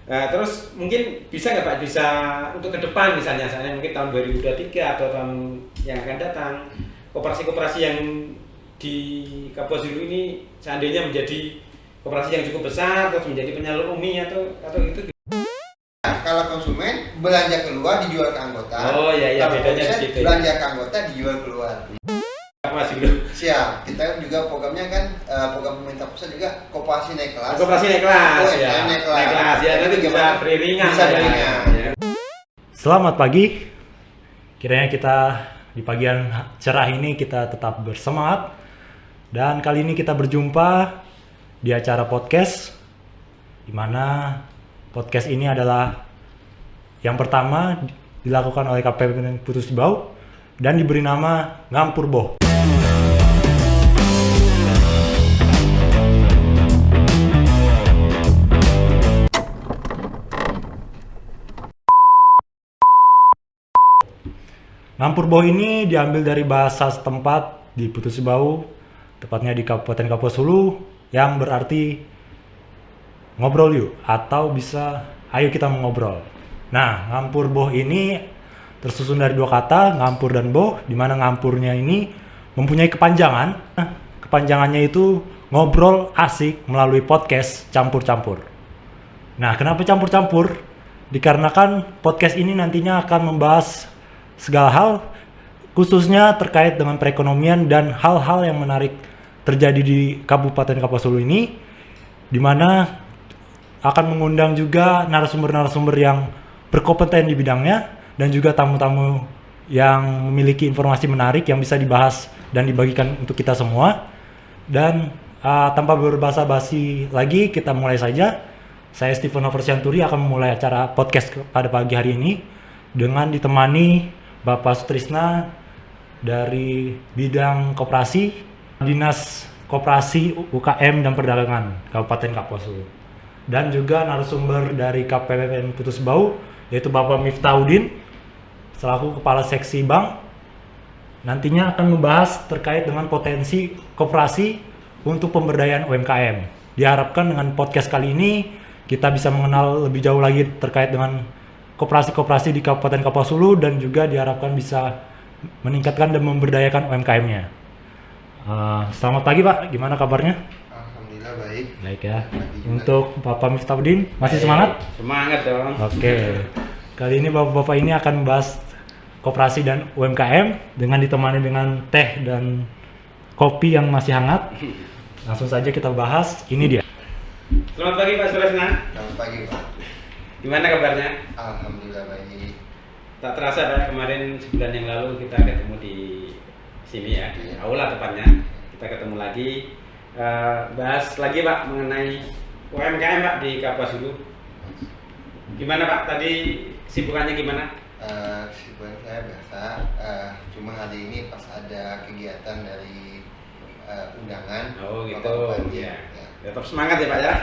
Terus mungkin bisa nggak Pak, bisa untuk ke depan misalnya mungkin tahun 2023 atau tahun yang akan datang, koperasi-koperasi yang di Kapuas Hulu ini seandainya menjadi koperasi yang cukup besar terus menjadi penyalur UMI atau itu. Kalau konsumen belanja keluar dijual ke anggota. Oh iya, kalau bedanya konsumen gitu. Belanja ke anggota dijual keluar. Kapuas Hulu. Siap. Kita juga programnya kan program pemerintah pusat juga koperasi naik kelas. Koperasi naik kelas ya. Naik kelas Ya, nanti bisa beriringan. Bisa beriringan. Ya. Selamat pagi. Kiranya kita di pagi yang cerah ini kita tetap bersemangat. Dan kali ini kita berjumpa di acara podcast, di mana podcast ini adalah yang pertama dilakukan oleh KPPN Putus Bau dan diberi nama Ngampur Boh. Ngampur Boh ini diambil dari bahasa setempat di Putus Bau, tepatnya di Kabupaten Kapuas Hulu, yang berarti ngobrol yuk, atau bisa ayo kita mengobrol. Nah, Ngampur Boh ini tersusun dari dua kata, ngampur dan boh, di mana ngampurnya ini mempunyai kepanjangan. Nah, kepanjangannya itu ngobrol asik melalui podcast campur-campur. Nah, kenapa campur-campur? Dikarenakan podcast ini nantinya akan membahas segala hal, khususnya terkait dengan perekonomian dan hal-hal yang menarik terjadi di Kabupaten Kapuas Hulu ini, di mana akan mengundang juga narasumber-narasumber yang berkompeten di bidangnya dan juga tamu-tamu yang memiliki informasi menarik yang bisa dibahas dan dibagikan untuk kita semua. Dan tanpa berbasa-basi lagi, kita mulai saja. Saya Stephen Noversianturi akan memulai acara podcast pada pagi hari ini dengan ditemani Bapak Sutrisna dari bidang koperasi, Dinas Koperasi UKM dan Perdagangan Kabupaten Kapuas Hulu. Dan juga narasumber dari KPPN Putus Bau, yaitu Bapak Miftahudin selaku Kepala Seksi Bank. Nantinya akan membahas terkait dengan potensi koperasi untuk pemberdayaan UMKM. Diharapkan dengan podcast kali ini kita bisa mengenal lebih jauh lagi terkait dengan koperasi-koperasi di Kabupaten Kapuas Hulu dan juga diharapkan bisa meningkatkan dan memberdayakan UMKM-nya. Selamat pagi Pak, gimana kabarnya? Alhamdulillah baik. Baik ya. Untuk Bapak Miftahudin, masih semangat? Semangat dong. Oke. Kali ini Bapak-bapak ini akan membahas koperasi dan UMKM dengan ditemani dengan teh dan kopi yang masih hangat. Langsung saja kita bahas, ini dia. Selamat pagi Pak Sutrisna. Selamat pagi Pak. Gimana kabarnya? Alhamdulillah baik. Tak terasa Pak, kemarin sebulan yang lalu kita ketemu di sini ya, di aula tepatnya. Kita ketemu lagi, bahas lagi Pak mengenai UMKM Pak di Kapuas Hulu. Gimana Pak, tadi kesibukannya gimana? Kesibukan saya biasa, cuma hari ini pas ada kegiatan dari undangan. Oh gitu, ya. Tetap semangat ya Pak ya.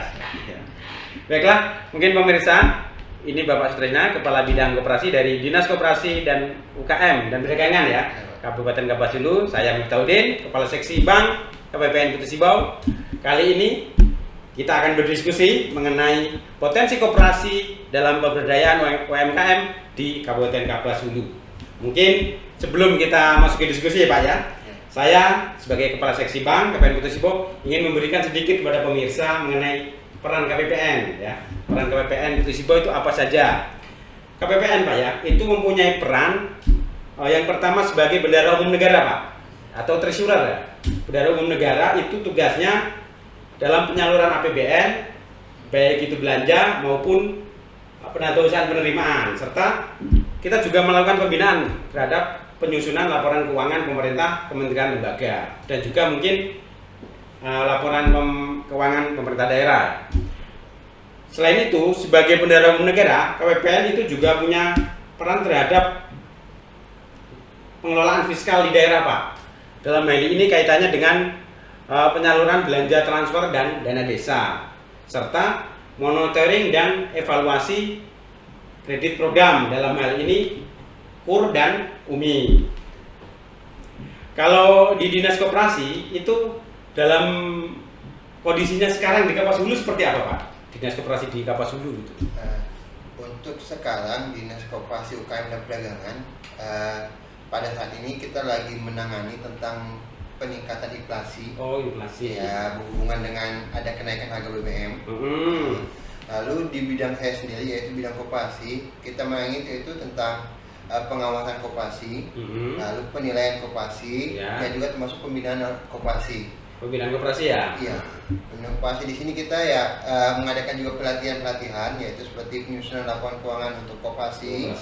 Baiklah, mungkin pemirsa, ini Bapak Sutrisna, Kepala Bidang Koperasi dari Dinas Koperasi dan UKM dan Perdagangan ya, Kabupaten Kapuas Hulu. Saya Miftahudin, Kepala Seksi Bank KPPN Putus Bau. Kali ini kita akan berdiskusi mengenai potensi koperasi dalam pemberdayaan UMKM di Kabupaten Kapuas Hulu. Mungkin sebelum kita masuk ke diskusi ya Pak ya, saya sebagai Kepala Seksi Bank KPPN Putus Bau ingin memberikan sedikit kepada pemirsa mengenai peran KPPN ya. Peran KPPN Putus Bau itu apa saja? KPPN Pak ya, itu mempunyai peran yang pertama sebagai bendahara umum negara Pak, atau treasurer ya. Bendahara umum negara itu tugasnya dalam penyaluran APBN, baik itu belanja maupun penatusan penerimaan, serta kita juga melakukan pembinaan terhadap penyusunan laporan keuangan pemerintah, kementerian, lembaga, dan juga mungkin laporan keuangan pemerintah daerah. Selain itu, sebagai bendahara umum negara, KPPN itu juga punya peran terhadap pengelolaan fiskal di daerah Pak. Dalam hal ini kaitannya dengan penyaluran belanja transfer dan dana desa, serta monitoring dan evaluasi kredit program, dalam hal ini KUR dan UMI. Kalau di Dinas Koperasi itu dalam kondisinya sekarang di Kapuas Hulu seperti apa Pak? dinas koperasi di Kapuas Hulu gitu? Untuk sekarang Dinas Koperasi UKM dan Perdagangan pada saat ini kita lagi menangani tentang peningkatan inflasi. Oh, inflasi. Ya, berhubungan dengan ada kenaikan harga BBM. Lalu di bidang saya sendiri yaitu bidang koperasi, kita menangani itu tentang pengawasan koperasi, lalu penilaian koperasi, Ya. dan juga termasuk pembinaan koperasi. Pembinaan koperasi ya? Iya. Pembinaan koperasi di sini kita ya mengadakan juga pelatihan-pelatihan, yaitu seperti penyusunan laporan keuangan untuk koperasi,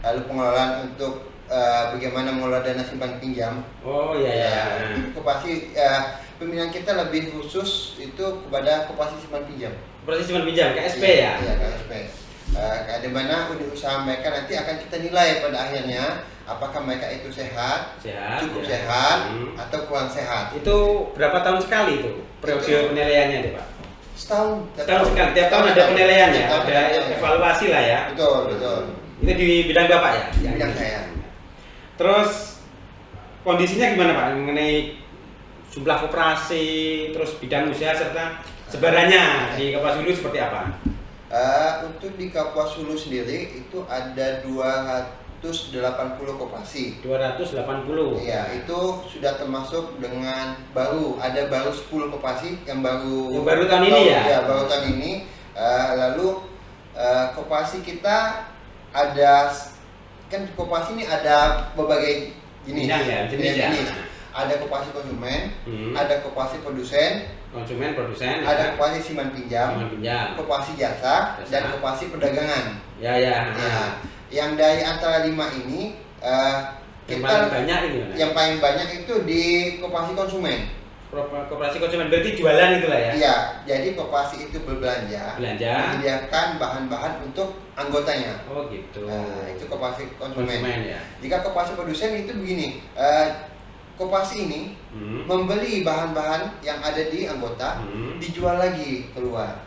lalu pengelolaan untuk bagaimana mengelola dana simpan pinjam. Oh iya ya. Jadi koperasi pembinaan kita lebih khusus itu kepada koperasi simpan pinjam. Koperasi simpan pinjam KSP ya? Iya, KSP. Di mana unit usaha mereka nanti akan kita nilai pada akhirnya apakah mereka itu sehat, cukup ya. sehat, atau kurang sehat. Itu berapa tahun sekali itu periode penilaiannya itu Pak? Setahun sekali, tiap tahun ada penilaian ya, ada evaluasi lah ya. Betul. Itu di bidang Bapak ya? Di bidang saya. Terus kondisinya gimana Pak mengenai jumlah koperasi, terus bidang usaha serta sebarannya di Kapuas Hulu seperti apa? Untuk di Kapuas Hulu sendiri itu ada 280 koperasi. 280. Iya, itu sudah termasuk dengan baru 10 koperasi yang baru tahun ini ya? Ya, baru tahun ini. Lalu koperasi kita ada, kan koperasi ini ada berbagai jenis. Jenis. Ada koperasi konsumen, ada koperasi produsen, Produsen, ada koperasi simpan pinjam, koperasi jasa, dan koperasi perdagangan. Ya. Yang dari antara 5 ini Yang paling banyak ini mana? Yang paling banyak itu di koperasi konsumen. Koperasi konsumen berarti jualan itulah ya? Iya, jadi koperasi itu belanja, menyediakan bahan-bahan untuk anggotanya. Oh gitu. Itu koperasi konsumen. Ya. Jika koperasi produsen itu begini, koperasi ini membeli bahan-bahan yang ada di anggota, dijual lagi keluar.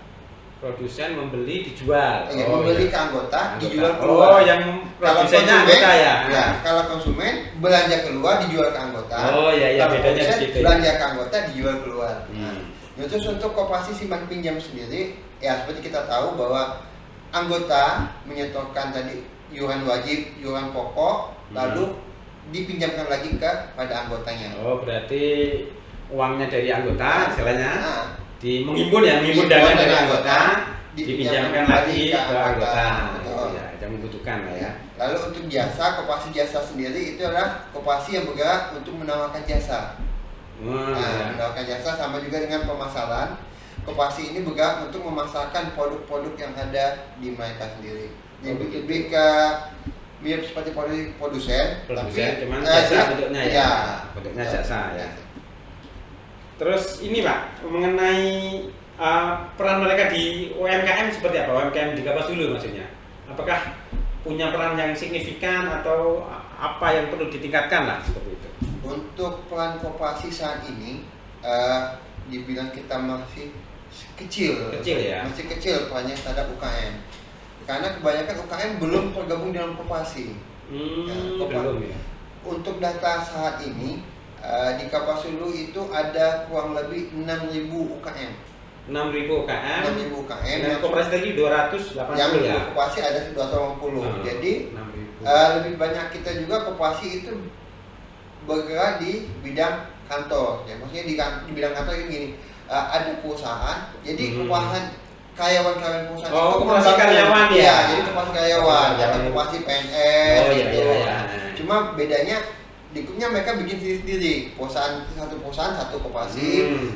Produsen membeli dijual. Membeli ke anggota, dijual keluar. Oh, yang produsennya anggota ya? Ya, kalau konsumen belanja keluar, dijual ke anggota. Oh iya, kalau bedanya produsen di situ. belanja ke anggota, dijual keluar. Terus untuk koperasi simpan pinjam sendiri, ya seperti kita tahu bahwa anggota menyetorkan tadi iuran wajib, iuran pokok, lalu dipinjamkan lagi kepada anggotanya. Oh, berarti uangnya dari anggota, istilahnya menghimpun dana dari anggota, dipinjamkan lagi ke anggota. Ya, yang membutuhkan lah ya. Lalu untuk jasa, koperasi jasa sendiri itu adalah koperasi yang bergerak untuk menawarkan jasa. Menawarkan jasa sama juga dengan pemasaran. Koperasi ini bergerak untuk memasarkan produk-produk yang ada di mereka sendiri. Lebih ke mirip seperti produsen, tapi cuman jasa bentuknya ya. Bentuknya jasa ya. Terus ini Pak, mengenai peran mereka di UMKM seperti apa? UMKM di Kapuas Hulu maksudnya. Apakah punya peran yang signifikan atau apa yang perlu ditingkatkan lah seperti itu? Untuk peran koperasi saat ini dibilang kita masih kecil ya. Masih kecil perannya terhadap UKM. Karena kebanyakan UKM belum tergabung dalam koperasi. Belum ya. Untuk data saat ini di Kapuas Hulu itu ada kurang lebih 6.000 UKM. 6.000 UKM. Dan koperasi tadi 280 yang ya. Koperasi ada 280. Jadi lebih banyak kita juga koperasi itu bergerak di bidang kantor. Ya, maksudnya di bidang kantor ini gini, ada perusahaan. Jadi karyawan-karyawan perusahaan itu koperasi karyawan ya. Iya, jadi koperasi karyawan, ada koperasi PNS gitu. Cuma bedanya lingkupnya mereka bikin sendiri. Satu perusahaan satu koperasi,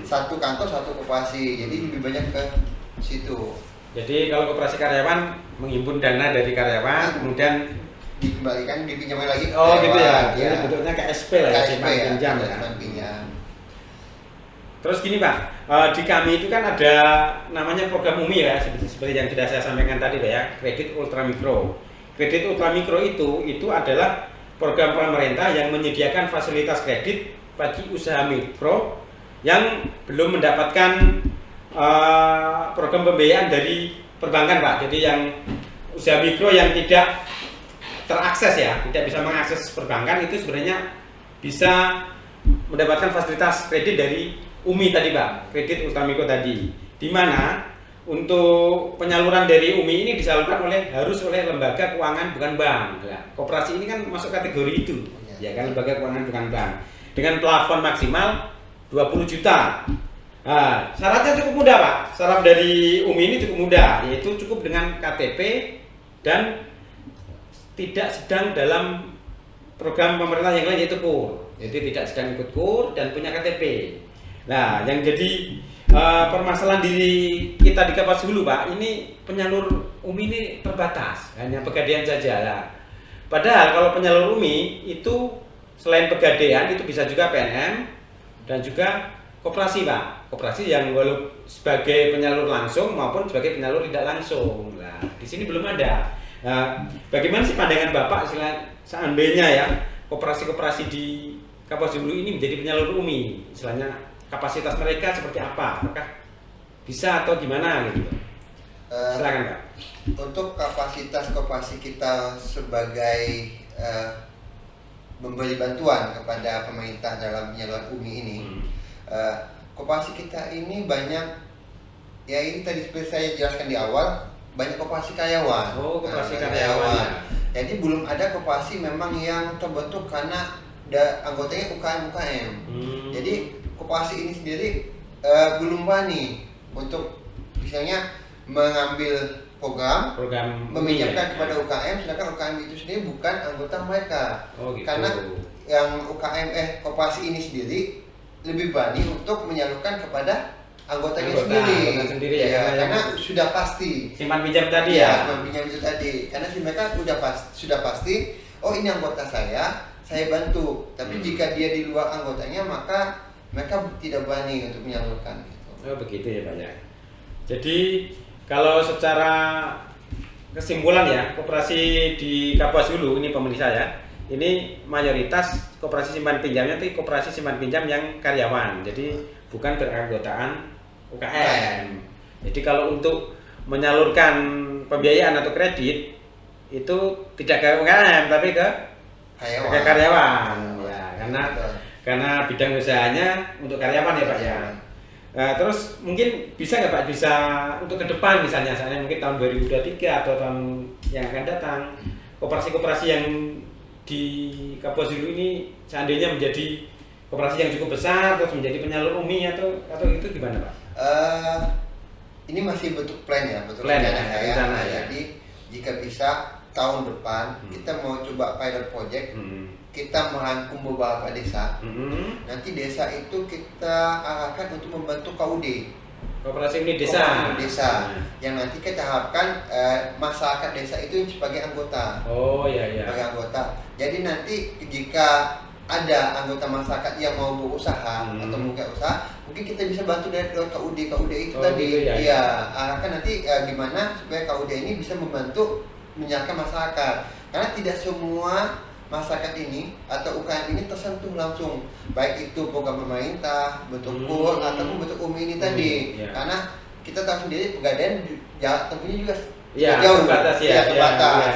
satu kantor satu koperasi. Jadi lebih banyak ke situ. Jadi kalau koperasi karyawan menghimpun dana dari karyawan, kemudian dikembalikan, dipinjamkan lagi. Oh gitu ya. Jadi bentuknya KSP lah ya, simpan pinjam ya. Terus gini Pak, di kami itu kan ada namanya program UMI ya, seperti yang sudah saya sampaikan tadi Pak ya, kredit ultramikro. Kredit ultramikro itu adalah program pemerintah yang menyediakan fasilitas kredit bagi usaha mikro yang belum mendapatkan program pembiayaan dari perbankan Pak. Jadi yang usaha mikro yang tidak terakses ya, tidak bisa mengakses perbankan itu sebenarnya bisa mendapatkan fasilitas kredit dari UMI tadi Pak, kredit ultramikro tadi. Di mana untuk penyaluran dari UMI ini disalurkan harus oleh lembaga keuangan bukan bank. Nah, koperasi ini kan masuk kategori itu, ya kan, lembaga keuangan bukan bank. Dengan plafon maksimal 20 juta. Nah, syaratnya cukup mudah, Pak. Syarat dari UMI ini cukup mudah, yaitu cukup dengan KTP dan tidak sedang dalam program pemerintah yang lain, yaitu KUR. Jadi tidak sedang ikut KUR dan punya KTP. Nah, yang jadi permasalahan di kita di Kapas Hulu, Pak, ini penyalur UMI ini terbatas, hanya Pegadaian saja lah. Padahal kalau penyalur UMI itu selain Pegadaian itu bisa juga PNM dan juga koperasi, Pak. Koperasi yang walau sebagai penyalur langsung maupun sebagai penyalur tidak langsung. Nah, di sini belum ada. Nah, bagaimana sih pandangan Bapak seandainya ya koperasi-koperasi di Kapas Hulu ini menjadi penyalur UMI, istilahnya kapasitas mereka seperti apa? Apakah bisa atau gimana gitu? Silakan, Pak. Untuk kapasitas koperasi kita sebagai memberi bantuan kepada pemerintah dalam penyaluran UMI ini, koperasi kita ini banyak, ya ini tadi seperti saya jelaskan di awal, banyak koperasi karyawan. Oh, koperasi karyawan. Jadi belum ada koperasi memang yang terbentuk karena anggotanya UKM. Jadi koperasi ini sendiri belum berani untuk misalnya mengambil program meminjamkan kepada UKM, sedangkan UKM itu sendiri bukan anggota mereka. Oh, gitu. Karena yang koperasi ini sendiri lebih berani untuk menyalurkan kepada anggotanya sendiri. Ya, karena sudah pasti simpan pinjam tadi ya. Simpan pinjam itu tadi. Karena si mereka sudah pasti, oh ini anggota saya bantu. Tapi jika dia di luar anggotanya, maka mereka tidak berani untuk menyalurkan. Gitu. Oh begitu ya, Pak ya. Jadi kalau secara kesimpulan ya, koperasi di Kapuas Hulu ini pemirsa ya, ini mayoritas koperasi simpan pinjamnya itu koperasi simpan pinjam yang karyawan, jadi bukan beranggotaan UKM. Jadi kalau untuk menyalurkan pembiayaan atau kredit itu tidak ke UKM tapi ke karyawan. Ya, karena bidang usahanya untuk karyawan ya, Pak ya. Nah, terus mungkin bisa nggak Pak, bisa untuk ke depan misalnya mungkin tahun 2023 atau tahun yang akan datang, koperasi-koperasi yang di Kapuas Hulu ini seandainya menjadi koperasi yang cukup besar terus menjadi penyalur UMI atau itu gimana, Pak? Ini masih bentuk plan ya, rencana ya. Jadi jika bisa tahun depan kita mau coba pilot project, kita merangkum beberapa desa. Nanti desa itu kita arahkan untuk membentuk KUD. Koperasi unit desa. Yang nanti kita harapkan masyarakat desa itu sebagai anggota. Oh iya. Sebagai anggota. Jadi nanti jika ada anggota masyarakat yang mau berusaha atau membuka usaha, mungkin kita bisa bantu dari KUD itu tadi. Gitu ya. Iya, arahkan nanti gimana supaya KUD ini bisa membantu menyiapkan masyarakat. Karena tidak semua masyarakat ini atau UKM ini tersentuh langsung, baik itu program pemerintah, bentuk KUR ataupun bentuk UMI ini tadi. Karena kita tahu sendiri Pegadaian jarak tempuhnya juga jauh, terbatas.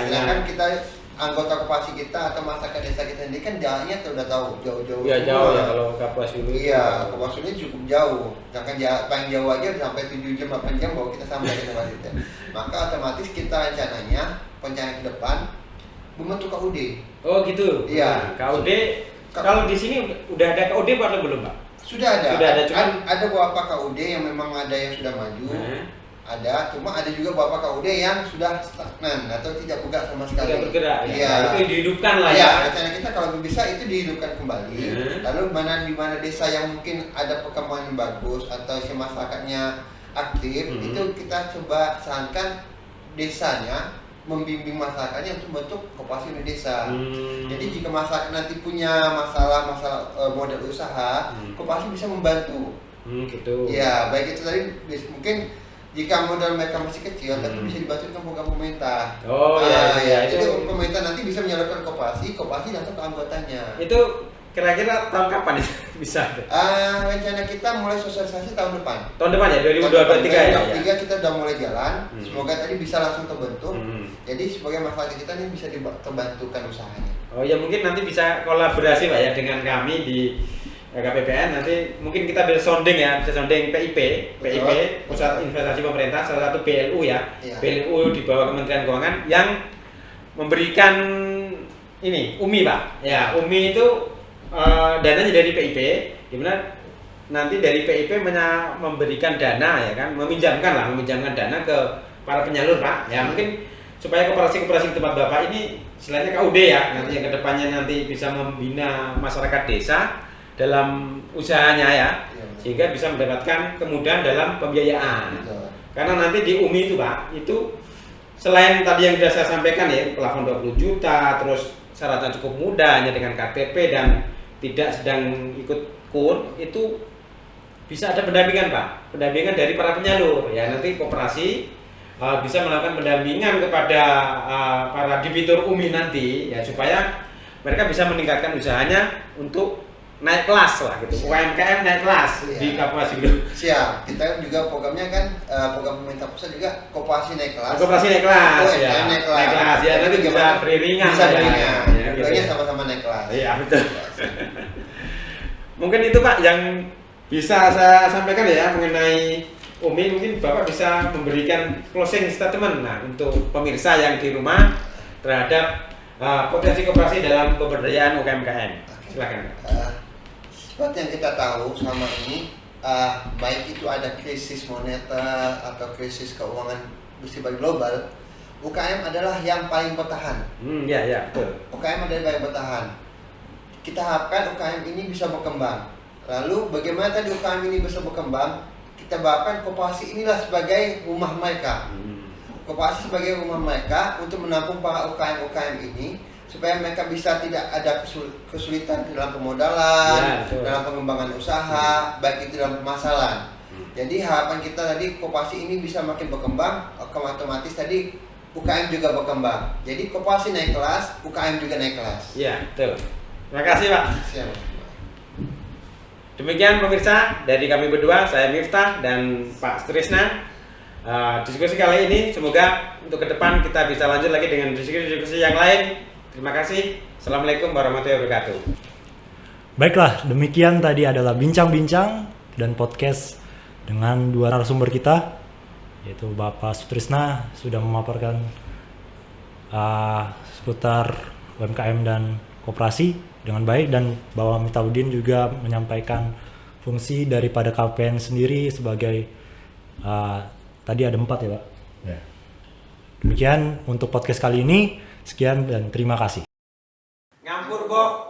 Sedangkan kita anggota koperasi kita atau masyarakat desa kita ini kan jaraknya udah tahu jauh-jauh. Iya jauh ya kalau Kapuas Hulu. Iya, Kapuas Hulu cukup jauh. Sedangkan jarak paling jauh aja sampai 7 jam 8 jam baru kita sampai ke tempat itu. Maka otomatis kita rencana ke depan membentuk KUD. Oh gitu. Iya. KUD. Kalau di sini udah ada KUD atau belum, Pak? Sudah ada. Cuman ada beberapa KUD yang memang ada yang sudah maju. Ada, cuma ada juga beberapa KUD yang sudah stagnan atau tidak bergerak sama sekali. Tidak bergerak. Iya. Itu dihidupkan lah ya. Iya, rencana kita kalau bisa itu dihidupkan kembali. Lalu di mana desa yang mungkin ada perkembangan yang bagus atau si masyarakatnya aktif, itu kita coba sarankan desanya membimbing masyarakatnya untuk bentuk koperasi unit desa. Jadi jika masyarakat nanti punya masalah modal usaha, koperasi bisa membantu. Gitu. Ya, baik itu tadi mungkin jika modal mereka masih kecil, tapi bisa dibantu dengan program pemerintah. Oh iya. Itu pemerintah nanti bisa menyalurkan koperasi langsung ke anggotanya. Itu kira-kira tahun kapan bisa? Rencana kita mulai sosialisasi tahun depan. Tahun depan ya, 2023 ya. 2023 kita udah mulai jalan. Semoga tadi bisa langsung terbentuk. Jadi sebagai masyarakat kita ini bisa terbantukan usahanya. Oh ya, mungkin nanti bisa kolaborasi Pak ya dengan kami di KPPN, nanti mungkin kita bisa sounding ya, bisa sounding PIP, Pusat Investasi Pemerintah, salah satu BLU ya, Iya. BLU di bawah Kementerian Keuangan yang memberikan ini UMI Pak, ya UMI itu dananya dari PIP, di mana nanti dari PIP memberikan dana ya kan, meminjamkan dana ke para penyalur Pak, ya mungkin supaya koperasi-koperasi di tempat Bapak ini istilahnya KUD ya, nanti yang kedepannya nanti bisa membina masyarakat desa dalam usahanya ya, sehingga bisa mendapatkan kemudahan dalam pembiayaan. Betul. Karena nanti di UMI itu Pak, itu selain tadi yang sudah saya sampaikan ya, plafon 20 juta, terus syaratnya cukup mudah hanya dengan KTP dan tidak sedang ikut KUR, itu bisa ada pendampingan Pak, pendampingan dari para penyalur ya, nanti koperasi bisa melakukan pendampingan kepada para debitur UMI nanti ya, supaya mereka bisa meningkatkan usahanya untuk naik kelas lah gitu, UMKM naik kelas di Kapuas gitu. Siap, kita juga programnya kan program pemerintah pusat juga koperasi naik kelas. Koperasi naik kelas ya, UMKM naik kelas. naik kelas ya, nanti bisa beriringan Bisa ya, beriringan, ya, gitu keduanya ya. sama-sama naik kelas. Iya betul. Mungkin itu Pak yang bisa saya sampaikan ya mengenai UMI. Mungkin Bapak bisa memberikan closing statement nah untuk pemirsa yang di rumah terhadap potensi koperasi dalam pemberdayaan UMKM. Silakan. Seperti yang kita tahu selama ini, baik itu ada krisis moneter atau krisis keuangan bersifat global, UKM adalah yang paling bertahan. Ya, betul. UKM adalah yang paling bertahan. Kita harapkan UKM ini bisa berkembang. Lalu bagaimana tadi UKM ini bisa berkembang? Kita bahkan koperasi inilah sebagai rumah mereka. Koperasi sebagai rumah mereka untuk menampung para UKM ini, supaya mereka bisa tidak ada kesulitan dalam pemodalan, dalam pengembangan usaha, baik itu dalam pemasaran. Jadi harapan kita tadi koperasi ini bisa makin berkembang, otomatis tadi UKM juga berkembang. Jadi koperasi naik kelas, UKM juga naik kelas. Iya, betul. Terima kasih Pak. Siap. Demikian pemirsa dari kami berdua, saya Miftah dan Pak Sutrisna. Diskusi kali ini semoga untuk ke depan kita bisa lanjut lagi dengan diskusi yang lain. Terima kasih. Assalamualaikum warahmatullahi wabarakatuh. Baiklah, demikian tadi adalah bincang-bincang dan podcast dengan dua narasumber kita, yaitu Bapak Sutrisna sudah memaparkan seputar UMKM dan koperasi dengan baik, dan Bapak Miftahuddin juga menyampaikan fungsi daripada KPN sendiri sebagai tadi ada 4 ya Pak. Demikian untuk podcast kali ini, sekian dan terima kasih. Ngampur Bok.